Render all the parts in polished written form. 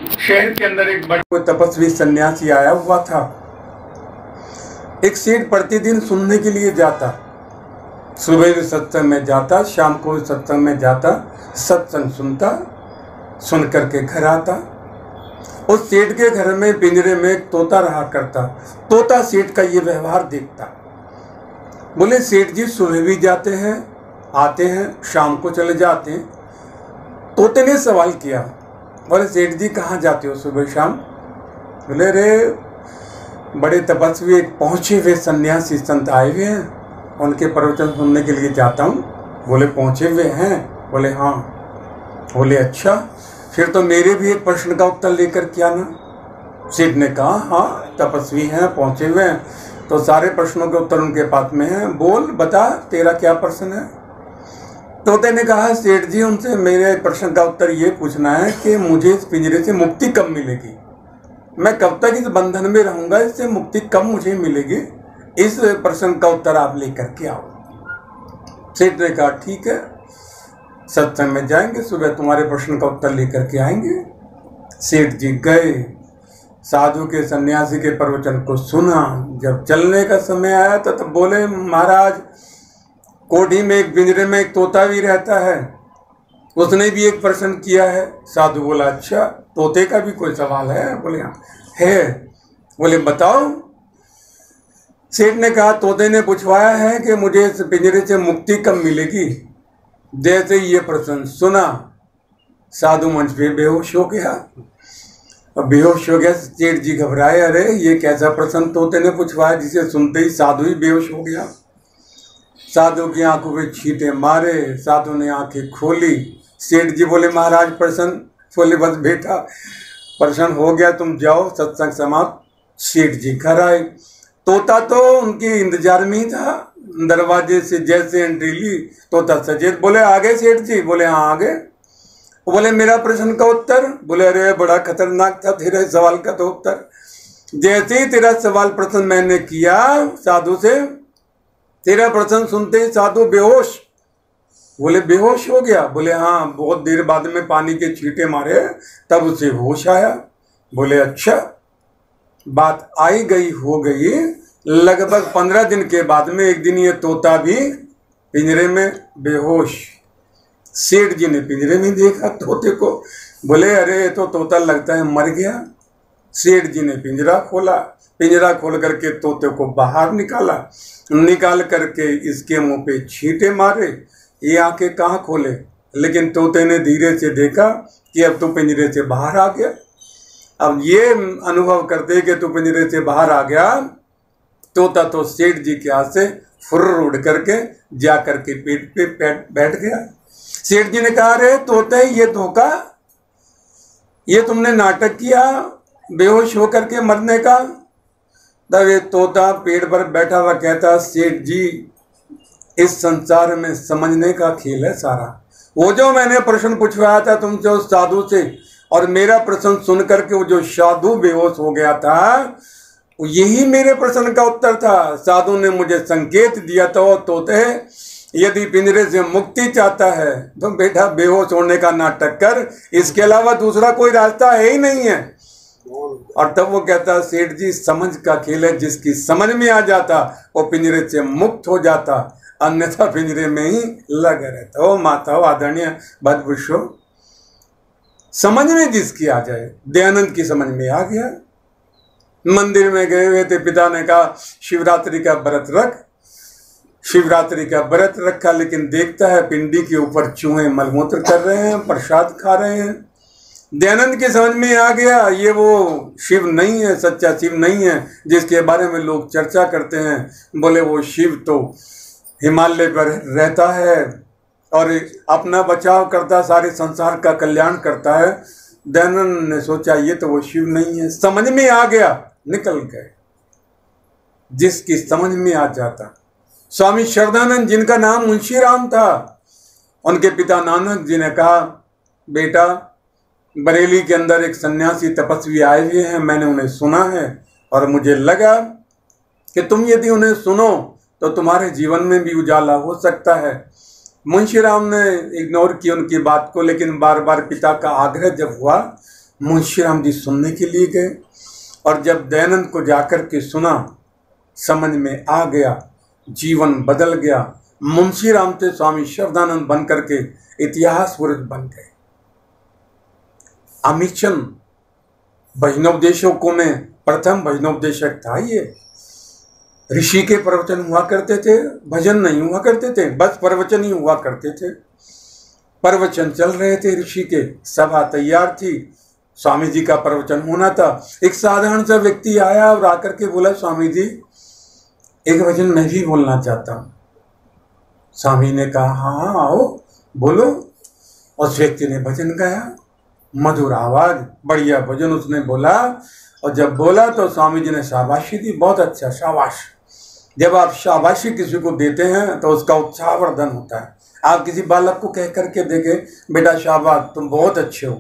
शहर के अंदर एक बड़ा कोई तपस्वी सन्यासी आया हुआ था। एक सेठ प्रतिदिन सुनने के लिए जाता, सुबह भी सत्संग में जाता, शाम को भी सत्संग में जाता, सत्संग सुनता, सुन करके घर आता। उस सेठ के घर में पिंजरे में एक तोता रहा करता। तोता सेठ का ये व्यवहार देखता। बोले सेठ जी सुबह भी जाते हैं, आते हैं, शाम को चले जाते हैं। तोते ने सवाल किया, बोले सेठ जी कहाँ जाते हो सुबह शाम? बोले रे बड़े तपस्वी एक पहुंचे हुए सन्यासी संत आए हुए हैं, उनके प्रवचन सुनने के लिए जाता हूँ। बोले पहुंचे हुए हैं? बोले हाँ। बोले अच्छा, फिर तो मेरे भी एक प्रश्न का उत्तर लेकर के आना। सेठ ने कहा हाँ तपस्वी हैं, पहुंचे हुए हैं, तो सारे प्रश्नों के उत्तर उनके पास में हैं, बोल बता तेरा क्या प्रश्न है? तोते ने कहा सेठ जी उनसे मेरे प्रश्न का उत्तर ये पूछना है कि मुझे इस पिंजरे से मुक्ति कब मिलेगी, मैं कब तक इस बंधन में रहूंगा, इससे मुक्ति कब मुझे मिलेगी, इस प्रश्न का उत्तर आप लेकर के आओ। सेठ ने कहा ठीक है, सत्संग में जाएंगे, सुबह तुम्हारे प्रश्न का उत्तर लेकर के आएंगे। सेठ जी गए, साधु के सन्यासी के प्रवचन को सुना। जब चलने का समय आया तो तब बोले महाराज कोठी में एक पिंजरे में एक तोता भी रहता है, उसने भी एक प्रश्न किया है। साधु बोला अच्छा तोते का भी कोई सवाल है? बोले हाँ है। बोले बताओ। सेठ ने कहा तोते ने पूछवाया है कि मुझे इस पिंजरे से मुक्ति कब मिलेगी। जैसे ये प्रश्न सुना साधु मंच पे बेहोश हो गया। अब बेहोश हो गया, सेठ जी घबराए, अरे ये कैसा प्रश्न तोते ने पूछवाया जिसे सुनते ही साधु ही बेहोश हो गया। साधु की आंखों पे छींटे मारे, साधु ने आंखें खोली। सेठ जी बोले महाराज प्रश्न? बोले बस बेटा प्रश्न हो गया, तुम जाओ, सत्संग समाप्त। सेठ जी घर आए। तोता तो उनके इंतजार में ही था, दरवाजे से जैसे एंट्री ली तोता सचेत। बोले आ गए सेठ जी? बोले हाँ आ गए। बोले मेरा प्रश्न का उत्तर? बोले अरे बड़ा खतरनाक था तेरे सवाल का तो उत्तर। जैसे ही तेरा सवाल प्रश्न मैंने किया साधु से, तेरा प्रश्न सुनते ही साधु बेहोश। बोले बेहोश हो गया? बोले हाँ, बहुत देर बाद में पानी के छींटे मारे तब उसे होश आया। बोले अच्छा, बात आई गई हो गई। लगभग 15 दिन के बाद में एक दिन ये तोता भी पिंजरे में बेहोश। सेठ जी ने पिंजरे में देखा तोते को। बोले अरे तो तोता लगता है मर गया। सेठ जी ने पिंजरा खोला, पिंजरा खोल करके तोते को बाहर निकाला, निकाल करके इसके मुंह पे छींटे मारे। ये आंखें कहाँ खोले, लेकिन तोते ने धीरे से देखा कि अब तो पिंजरे से बाहर आ गया। अब ये अनुभव करते कि तू पिंजरे से बाहर आ गया, तोता तो सेठ जी के हाथ से फुर्र उड़ करके जा करके पेट पे बैठ गया। सेठ जी ने कहा अरे तोते ये धोखा, ये तुमने नाटक किया बेहोश होकर के मरने का। तब ये तोता पेड़ पर बैठा हुआ कहता सेठ जी इस संसार में समझने का खेल है सारा। वो जो मैंने प्रश्न पूछवाया था तुमसे उस साधु से, और मेरा प्रश्न सुन करके वो जो साधु बेहोश हो गया था, यही मेरे प्रश्न का उत्तर था। साधु ने मुझे संकेत दिया था तोते यदि पिंजरे से मुक्ति चाहता है तो बेटा बेहोश होने का नाटक कर, इसके अलावा दूसरा कोई रास्ता है ही नहीं है। और तब वो कहता सेठ जी समझ का खेल है, जिसकी समझ में आ जाता वो पिंजरे से मुक्त हो जाता, अन्यथा पिंजरे में ही लगा रहता। ओ माता हो आदरणीय भद्रभूषो, समझ में जिसकी आ जाए। दयानंद की समझ में आ गया। मंदिर में गए हुए थे, पिता ने कहा शिवरात्रि का व्रत रख। शिवरात्रि का व्रत रखा, लेकिन देखता है पिंडी के ऊपर चूहे मलमूत्र कर रहे हैं, प्रसाद खा रहे हैं। दयानंद की समझ में आ गया ये वो शिव नहीं है, सच्चा शिव नहीं है जिसके बारे में लोग चर्चा करते हैं। बोले वो शिव तो हिमालय पर रहता है और अपना बचाव करता, सारे संसार का कल्याण करता है। दयानंद ने सोचा ये तो वो शिव नहीं है। समझ में आ गया, निकल गए। जिसकी समझ में आ जाता। स्वामी श्रद्धानंद जिनका नाम मुंशी राम था, उनके पिता नानक जी ने कहा बेटा बरेली के अंदर एक सन्यासी तपस्वी आए हुए हैं, मैंने उन्हें सुना है और मुझे लगा कि तुम यदि उन्हें सुनो तो तुम्हारे जीवन में भी उजाला हो सकता है। मुंशी राम ने इग्नोर की उनकी बात को, लेकिन बार बार पिता का आग्रह जब हुआ, मुंशी राम जी सुनने के लिए गए और जब दयानंद को जाकर के सुना, समझ में आ गया, जीवन बदल गया। मुंशी राम थे स्वामी शब्दानंद बन करके इतिहास पुरुष बन गए। अमीचंद भजनोपदेशकों में प्रथम भजनोपदेशक था। ये ऋषि के प्रवचन हुआ करते थे, भजन नहीं हुआ करते थे, बस प्रवचन ही हुआ करते थे। प्रवचन चल रहे थे ऋषि के, सभा तैयार थी, स्वामी जी का प्रवचन होना था। एक साधारण सा व्यक्ति आया और आकर के बोला, स्वामी जी एक भजन मैं भी बोलना चाहता हूँ। स्वामी ने कहा, हाँ आओ बोलो। उस व्यक्ति ने भजन गाया, मधुर आवाज, बढ़िया भजन उसने बोला। और जब बोला तो स्वामी जी ने शाबाशी दी, बहुत अच्छा, शाबाश। जब आप शाबाशी किसी को देते हैं तो उसका उत्साहवर्धन होता है। आप किसी बालक को कह करके देखें, बेटा शाबाश तुम बहुत अच्छे हो,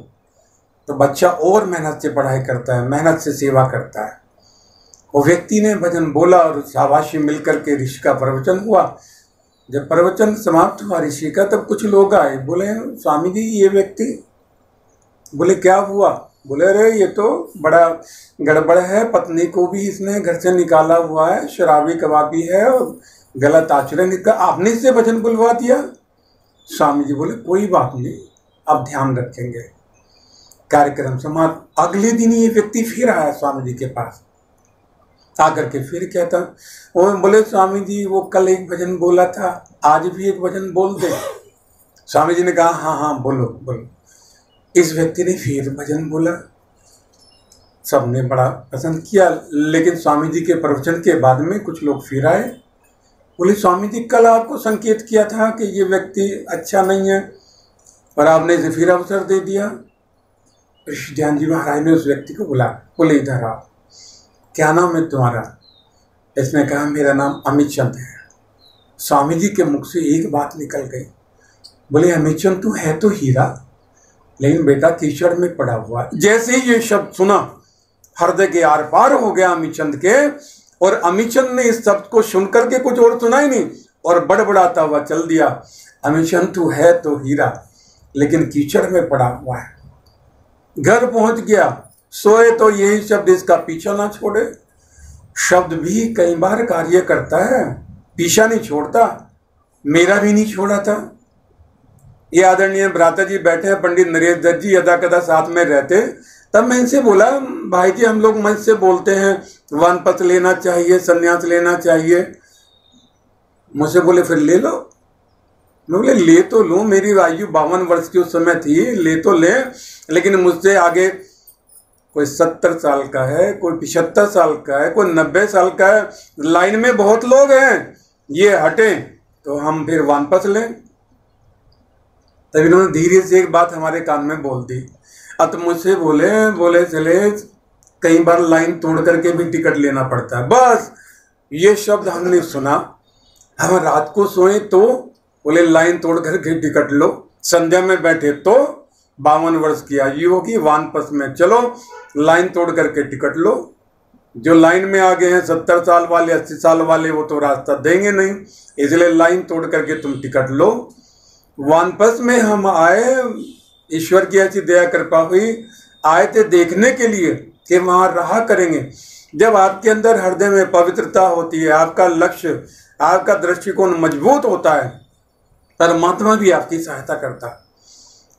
तो बच्चा और मेहनत से पढ़ाई करता है, मेहनत से सेवा करता है। वो व्यक्ति ने भजन बोला और शाबाशी मिलकर के ऋषि का प्रवचन हुआ। जब प्रवचन समाप्त हुआ ऋषि का, तब कुछ लोग आए, बोले स्वामी जी ये व्यक्ति, बोले क्या हुआ? बोले अरे ये तो बड़ा गड़बड़ है, पत्नी को भी इसने घर से निकाला हुआ है, शराबी कबाबी है और गलत आचरण का, आपने इससे भजन बुलवा दिया। स्वामी जी बोले कोई बात नहीं, अब ध्यान रखेंगे। कार्यक्रम समाप्त। अगले दिन ये व्यक्ति फिर आया स्वामी जी के पास, आकर के फिर कहता, वो बोले स्वामी जी वो कल एक भजन बोला था, आज भी एक भजन बोल दे। स्वामी जी ने कहा हाँ हाँ बोलो बोलो। इस व्यक्ति ने फिर भजन बोला, सबने बड़ा पसंद किया। लेकिन स्वामी जी के प्रवचन के बाद में कुछ लोग फिर आए, बोले स्वामी जी कल आपको संकेत किया था कि ये व्यक्ति अच्छा नहीं है और आपने इसे फिर अवसर दे दिया। ऋषि ध्यान जी महाराज ने उस व्यक्ति को बुला, बोले इधर आओ, क्या नाम है तुम्हारा? इसने कहा मेरा नाम अमीचंद है। स्वामी जी के मुख से एक बात निकल गई, बोले अमीचंद तू है तो हीरा, लेकिन बेटा कीचड़ में पड़ा हुआ। जैसे ही ये शब्द सुना, हृदय के आर पार हो गया अमीचंद के, और अमीचंद ने इस शब्द को सुनकर के कुछ और सुना ही नहीं और बड़बड़ाता हुआ चल दिया, अमीचंद तू है तो हीरा, लेकिन कीचड़ में पड़ा हुआ है। घर पहुंच गया, सोए तो यही शब्द इसका पीछा ना छोड़े। शब्द भी कई बार कार्य करता है, पीछा नहीं छोड़ता, मेरा भी नहीं छोड़ा था। ये आदरणीय भ्राता जी बैठे हैं, पंडित नरेश दत्त जी यदा कदा साथ में रहते, तब मैं इनसे बोला भाई जी हम लोग मंच से बोलते हैं वानप्रस्थ लेना चाहिए, संन्यास लेना चाहिए। मुझसे बोले फिर ले लो। मैं बोले ले तो लूँ, मेरी आयु 52 वर्ष की उस समय थी, ले तो ले, लेकिन मुझसे आगे कोई 70 साल का है, कोई 75 साल का है, कोई 90 साल का है, लाइन में बहुत लोग हैं, ये हटे तो हम फिर वानप्रस्थ लें। तब इन्होंने धीरे से एक बात हमारे कान में बोल दी। अब मुझसे बोले चले कई बार लाइन तोड़ करके भी टिकट लेना पड़ता है। बस ये शब्द हमने सुना, हम रात को सोए तो बोले लाइन तोड़ करके टिकट लो, संध्या में बैठे तो 52 वर्ष की आयु होगी, वानप्रस्थ में चलो लाइन तोड़ करके टिकट लो। जो लाइन में आ गए हैं 70 साल वाले 80 साल वाले, वो तो रास्ता देंगे नहीं, इसलिए लाइन तोड़ करके तुम टिकट लो। वानप्रस्थ में हम आए, ईश्वर की ऐसी दया कृपा हुई, आए थे देखने के लिए कि वहाँ रहा करेंगे। जब आपके अंदर हृदय में पवित्रता होती है, आपका लक्ष्य, आपका दृष्टिकोण मजबूत होता है, परमात्मा भी आपकी सहायता करता है।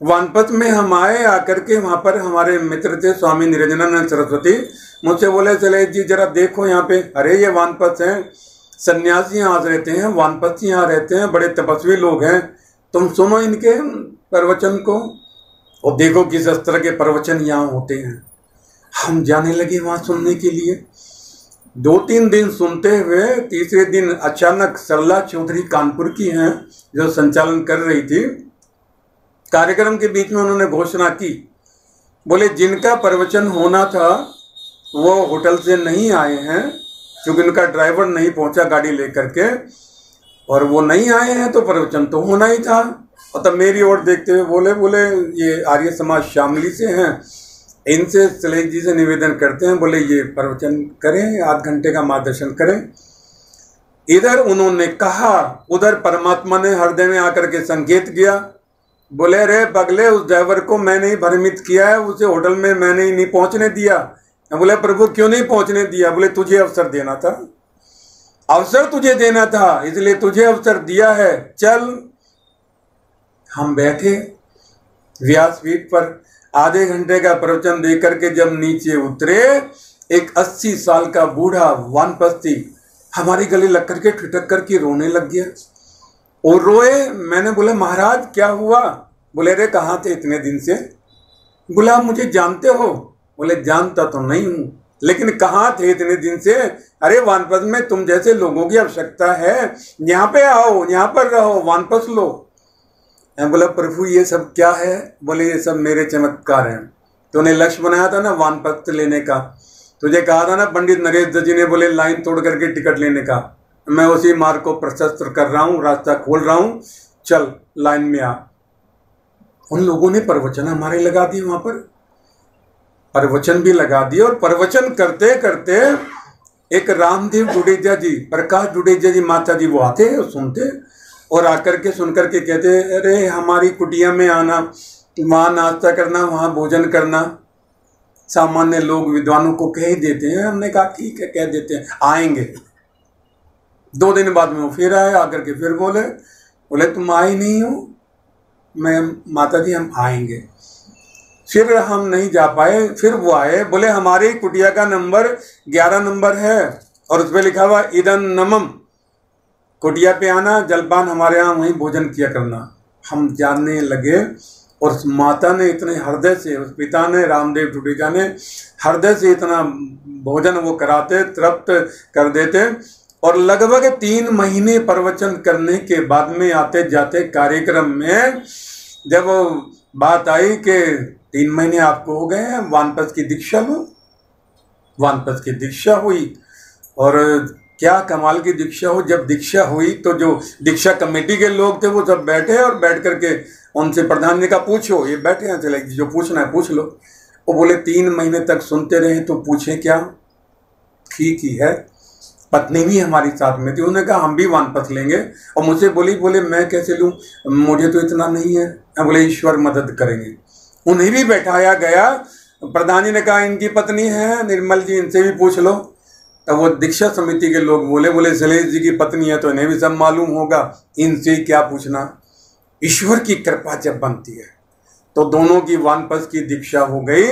वानप्रस्थ में हम आए, आकर के वहाँ पर हमारे मित्र थे स्वामी निरंजनानंद सरस्वती, मुझसे बोले चले जी जरा देखो यहाँ पे, अरे ये वानप्रस्थ हैं, सन्यासी यहाँ रहते हैं, वानप्रस्थ यहाँ रहते हैं, बड़े तपस्वी लोग हैं, तुम सुनो इनके प्रवचन को और देखो किस तरह के प्रवचन यहाँ होते हैं। हम जाने लगे वहाँ सुनने के लिए। 2-3 दिन सुनते हुए तीसरे दिन अचानक सरला चौधरी कानपुर की हैं जो संचालन कर रही थी, कार्यक्रम के बीच में उन्होंने घोषणा की, बोले जिनका प्रवचन होना था वो होटल से नहीं आए हैं क्योंकि उनका ड्राइवर नहीं पहुंचा गाड़ी लेकर के, और वो नहीं आए हैं तो प्रवचन तो होना ही था। और तब मेरी ओर देखते हुए बोले ये आर्य समाज शामली से हैं, इनसे सलेख जी से निवेदन करते हैं, बोले ये प्रवचन करें, आध घंटे का मार्गदर्शन करें। इधर उन्होंने कहा, उधर परमात्मा ने हृदय में आकर के संकेत किया, बोले अरे पगले, उस ड्राइवर को मैंने ही भ्रमित किया है, उसे होटल में मैंने ही नहीं पहुंचने दिया। बोले प्रभु क्यों नहीं पहुंचने दिया? बोले तुझे अवसर देना था, अवसर तुझे देना था, इसलिए तुझे अवसर दिया है, चल। हम बैठे व्यासपीठ पर, आधे घंटे का प्रवचन देकर के जब नीचे उतरे, एक 80 साल का बूढ़ा वानप्रस्थी हमारी गले लग करके ठिठक करके रोने लग गया। और रोए। मैंने बोला महाराज क्या हुआ? बोले रे कहाँ थे इतने दिन से? बोला मुझे जानते हो? बोले जानता तो नहीं हूँ, लेकिन कहाँ थे इतने दिन से? अरे वानप्रस्थ में तुम जैसे लोगों की आवश्यकता है, यहाँ पे आओ, यहाँ पर रहो, वानप्रस्थ लो। मैं बोला प्रभु ये सब क्या है? बोले ये सब मेरे चमत्कार हैं। तूने लक्ष्य बनाया था ना वानप्रस्थ लेने का, तुझे कहा था ना पंडित नरेश दत्त जी ने, बोले लाइन तोड़ करके टिकट लेने का, मैं उसी मार्ग को प्रशस्त कर रहा हूँ, रास्ता खोल रहा हूँ, चल लाइन में आ। उन लोगों ने प्रवचन हमारे लगा दिए, वहां पर प्रवचन भी लगा दिए। और प्रवचन करते करते एक रामदेव डुडेजा जी, प्रकाश डुडेजा जी माता जी, वो आते और सुनते, और आकर के सुन करके कहते अरे हमारी कुटिया में आना, वहाँ नाश्ता करना, वहाँ भोजन करना। सामान्य लोग विद्वानों को कह ही देते हैं। हमने कहा ठीक है कह देते हैं, आएंगे। 2 दिन बाद में वो फिर आए, आकर के फिर बोले तुम आए नहीं हो? मैं माता जी हम आएंगे। फिर हम नहीं जा पाए, फिर वो आए, बोले हमारी कुटिया का नंबर 11 नंबर है और उस पर लिखा हुआ इदन नमम, कुटिया पे आना, जलपान हमारे यहाँ वहीं भोजन किया करना। हम जानने लगे और उस माता ने इतने हृदय से, उस पिता ने, रामदेव डुडेजा ने हृदय से इतना भोजन वो कराते, तृप्त कर देते। और लगभग 3 महीने प्रवचन करने के बाद में आते जाते कार्यक्रम में जब बात आई कि 3 महीने आपको हो गए हैं, वानप्रस्थ की दीक्षा लो। वानप्रस्थ की दीक्षा हुई, और क्या कमाल की दीक्षा हो। जब दीक्षा हुई तो जो दीक्षा कमेटी के लोग थे वो सब बैठे, और बैठ करके उनसे प्रधान ने कहा पूछो, ये बैठे हैं, चले जो पूछना है पूछ लो। वो बोले 3 महीने तक सुनते रहे तो पूछे क्या? ठीक ही है। पत्नी भी हमारी साथ में थी, उन्होंने कहा हम भी वानप्रस्थ लेंगे। और मुझसे बोले मैं कैसे लूँ, मुझे तो इतना नहीं है। मैं बोले ईश्वर मदद करेंगे। उन्हें भी बैठाया गया। प्रधान जी ने कहा इनकी पत्नी है निर्मल जी, इनसे भी पूछ लो। तब वो दीक्षा समिति के लोग बोले शैलेश जी की पत्नी है तो इन्हें भी सब मालूम होगा, इनसे क्या पूछना। ईश्वर की कृपा जब बनती है तो दोनों की वानप्रस्थ की दीक्षा हो गई।